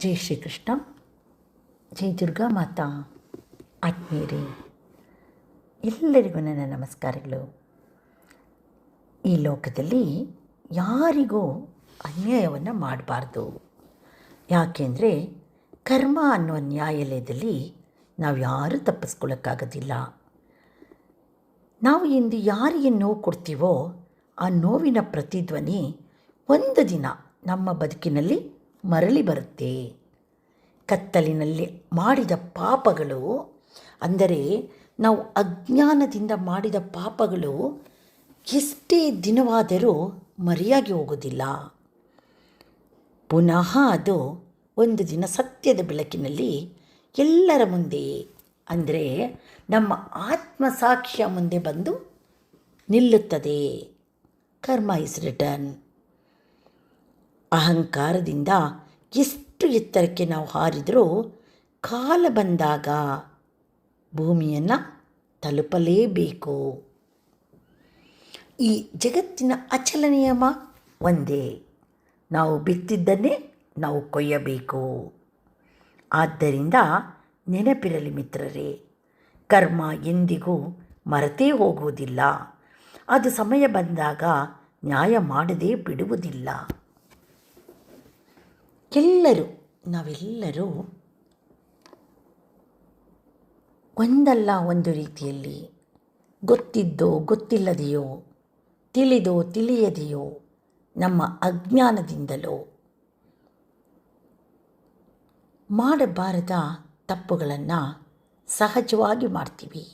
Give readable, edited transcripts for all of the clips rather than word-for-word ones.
ಜೈ ಶ್ರೀಕೃಷ್ಣ, ಜೈ ದುರ್ಗಾ ಮಾತಾ. ಆತ್ಮೀಯರೇ, ಎಲ್ಲರಿಗೂ ನನ್ನ ನಮಸ್ಕಾರಗಳು. ಈ ಲೋಕದಲ್ಲಿ ಯಾರಿಗೂ ಅನ್ಯಾಯವನ್ನು ಮಾಡಬಾರ್ದು. ಯಾಕೆಂದರೆ ಕರ್ಮ ಅನ್ನುವ ನ್ಯಾಯಾಲಯದಲ್ಲಿ ನಾವು ಯಾರೂ ತಪ್ಪಿಸ್ಕೊಳ್ಳೋಕ್ಕಾಗೋದಿಲ್ಲ. ನಾವು ಇಂದು ಯಾರಿಗೆ ನೋವು ಕೊಡ್ತೀವೋ ಆ ನೋವಿನ ಪ್ರತಿಧ್ವನಿ ಒಂದು ದಿನ ನಮ್ಮ ಬದುಕಿನಲ್ಲಿ ಮರಳಿ ಬರುತ್ತೆ. ಕತ್ತಲಿನಲ್ಲಿ ಮಾಡಿದ ಪಾಪಗಳು, ಅಂದರೆ ನಾವು ಅಜ್ಞಾನದಿಂದ ಮಾಡಿದ ಪಾಪಗಳು ಎಷ್ಟೇ ದಿನವಾದರೂ ಮರೆಯಾಗಿ ಹೋಗೋದಿಲ್ಲ. ಪುನಃ ಅದು ಒಂದು ದಿನ ಸತ್ಯದ ಬೆಳಕಿನಲ್ಲಿ ಎಲ್ಲರ ಮುಂದೆ, ಅಂದರೆ ನಮ್ಮ ಆತ್ಮಸಾಕ್ಷಿಯ ಮುಂದೆ ಬಂದು ನಿಲ್ಲುತ್ತದೆ. ಕರ್ಮ ಇಸ್ ರಿಟರ್ನ್. ಅಹಂಕಾರದಿಂದ ಎಷ್ಟು ಎತ್ತರಕ್ಕೆ ನಾವು ಹಾರಿದರೂ ಕಾಲ ಬಂದಾಗ ಭೂಮಿಯನ್ನು ತಲುಪಲೇಬೇಕು. ಈ ಜಗತ್ತಿನ ಅಚಲ ನಿಯಮ ಒಂದೇ, ನಾವು ಬಿತ್ತಿದ್ದನ್ನೇ ನಾವು ಕೊಯ್ಯಬೇಕು. ಆದ್ದರಿಂದ ನೆನಪಿರಲಿ ಮಿತ್ರರೇ, ಕರ್ಮ ಎಂದಿಗೂ ಮರೆತೇ ಹೋಗುವುದಿಲ್ಲ. ಅದು ಸಮಯ ಬಂದಾಗ ನ್ಯಾಯ ಮಾಡದೇ ಬಿಡುವುದಿಲ್ಲ. ನಾವೆಲ್ಲರೂ ಒಂದಲ್ಲ ಒಂದು ರೀತಿಯಲ್ಲಿ ಗೊತ್ತಿದ್ದೋ ಗೊತ್ತಿಲ್ಲದೆಯೋ, ತಿಳಿದೋ ತಿಳಿಯದೆಯೋ, ನಮ್ಮ ಅಜ್ಞಾನದಿಂದಲೋ ಮಾಡಬಾರದ ತಪ್ಪುಗಳನ್ನು ಸಹಜವಾಗಿ ಮಾಡ್ತೀವಿ.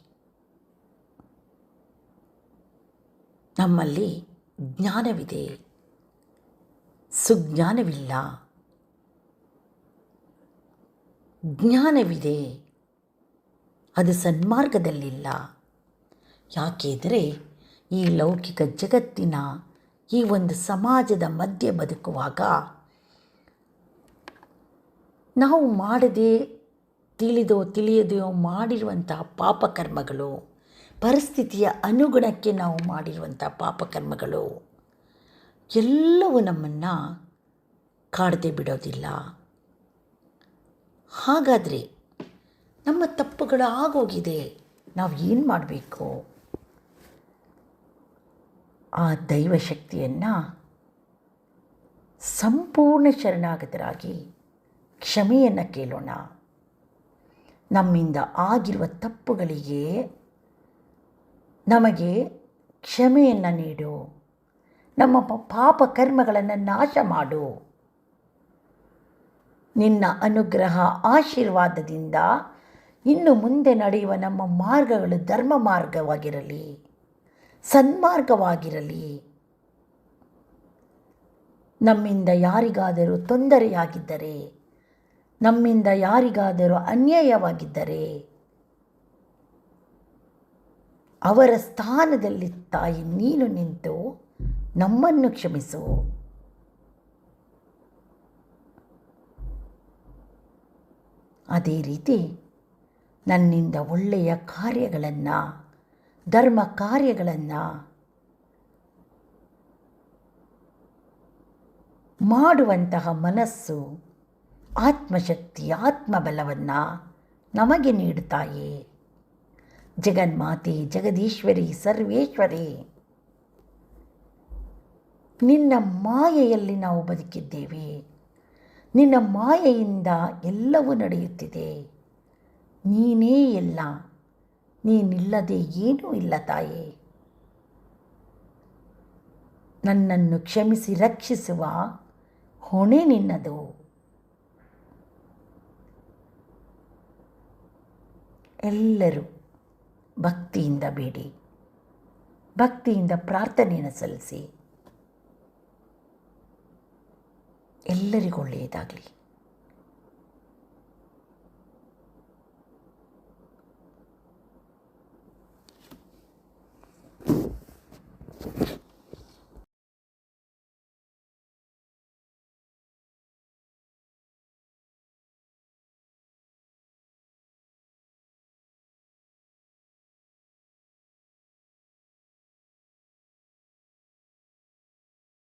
ನಮ್ಮಲ್ಲಿ ಜ್ಞಾನವಿದೆ, ಸುಜ್ಞಾನವಿಲ್ಲ. ಜ್ಞಾನವಿದೆ, ಅದು ಸನ್ಮಾರ್ಗದಲ್ಲಿಲ್ಲ. ಯಾಕೆಂದರೆ ಈ ಲೌಕಿಕ ಜಗತ್ತಿನ ಈ ಒಂದು ಸಮಾಜದ ಮಧ್ಯೆ ಬದುಕುವಾಗ ನಾವು ಮಾಡದೆ ತಿಳಿದೋ ತಿಳಿಯದೆಯೋ ಮಾಡಿರುವಂತಹ ಪಾಪಕರ್ಮಗಳು, ಪರಿಸ್ಥಿತಿಯ ಅನುಗುಣಕ್ಕೆ ನಾವು ಮಾಡಿರುವಂಥ ಪಾಪಕರ್ಮಗಳು ಎಲ್ಲವೂ ನಮ್ಮನ್ನು ಕಾಡದೆ ಬಿಡೋದಿಲ್ಲ. ಹಾಗಾದರೆ ನಮ್ಮ ತಪ್ಪುಗಳು ಆಗೋಗಿದೆ, ನಾವು ಏನು ಮಾಡಬೇಕು? ಆ ದೈವಶಕ್ತಿಯನ್ನು ಸಂಪೂರ್ಣ ಶರಣಾಗತರಾಗಿ ಕ್ಷಮೆಯನ್ನು ಕೇಳೋಣ. ನಮ್ಮಿಂದ ಆಗಿರುವ ತಪ್ಪುಗಳಿಗೆ ನಮಗೆ ಕ್ಷಮೆಯನ್ನು ನೀಡು, ನಮ್ಮ ಪಾಪ ಕರ್ಮಗಳನ್ನು ನಾಶ ಮಾಡು. ನಿನ್ನ ಅನುಗ್ರಹ ಆಶೀರ್ವಾದದಿಂದ ಇನ್ನು ಮುಂದೆ ನಡೆಯುವ ನಮ್ಮ ಮಾರ್ಗಗಳು ಧರ್ಮ ಮಾರ್ಗವಾಗಿರಲಿ, ಸನ್ಮಾರ್ಗವಾಗಿರಲಿ. ನಮ್ಮಿಂದ ಯಾರಿಗಾದರೂ ತೊಂದರೆಯಾಗಿದ್ದರೆ, ನಮ್ಮಿಂದ ಯಾರಿಗಾದರೂ ಅನ್ಯಾಯವಾಗಿದ್ದರೆ ಅವರ ಸ್ಥಾನದಲ್ಲಿ ತಾಯಿ ನೀನು ನಿಂತು ನಮ್ಮನ್ನು ಕ್ಷಮಿಸು. ಅದೇ ರೀತಿ ನನ್ನಿಂದ ಒಳ್ಳೆಯ ಕಾರ್ಯಗಳನ್ನು, ಧರ್ಮ ಕಾರ್ಯಗಳನ್ನು ಮಾಡುವಂತಹ ಮನಸ್ಸು, ಆತ್ಮಶಕ್ತಿ, ಆತ್ಮಬಲವನ್ನು ನಮಗೆ ನೀಡುತ್ತಾಯೇ. ಜಗನ್ಮಾತೆ, ಜಗದೀಶ್ವರಿ, ಸರ್ವೇಶ್ವರಿ, ನಿನ್ನ ಮಾಯೆಯಲ್ಲಿ ನಾವು ಬದುಕಿದ್ದೇವೆ. ನಿನ್ನ ಮಾಯೆಯಿಂದ ಎಲ್ಲವೂ ನಡೆಯುತ್ತಿದೆ. ನೀನೇ ಎಲ್ಲ, ನೀನಿಲ್ಲದೆ ಏನೂ ಇಲ್ಲ ತಾಯೇ. ನನ್ನನ್ನು ಕ್ಷಮಿಸಿ ರಕ್ಷಿಸುವ ಹೊಣೆ ನಿನ್ನದು. ಎಲ್ಲರೂ ಭಕ್ತಿಯಿಂದ ಬೇಡಿ, ಭಕ್ತಿಯಿಂದ ಪ್ರಾರ್ಥನೆಯನ್ನು ಸಲ್ಲಿಸಿ. ಎಲ್ಲರಿಗೂ ಒಳ್ಳೆಯದಾಗಲಿ.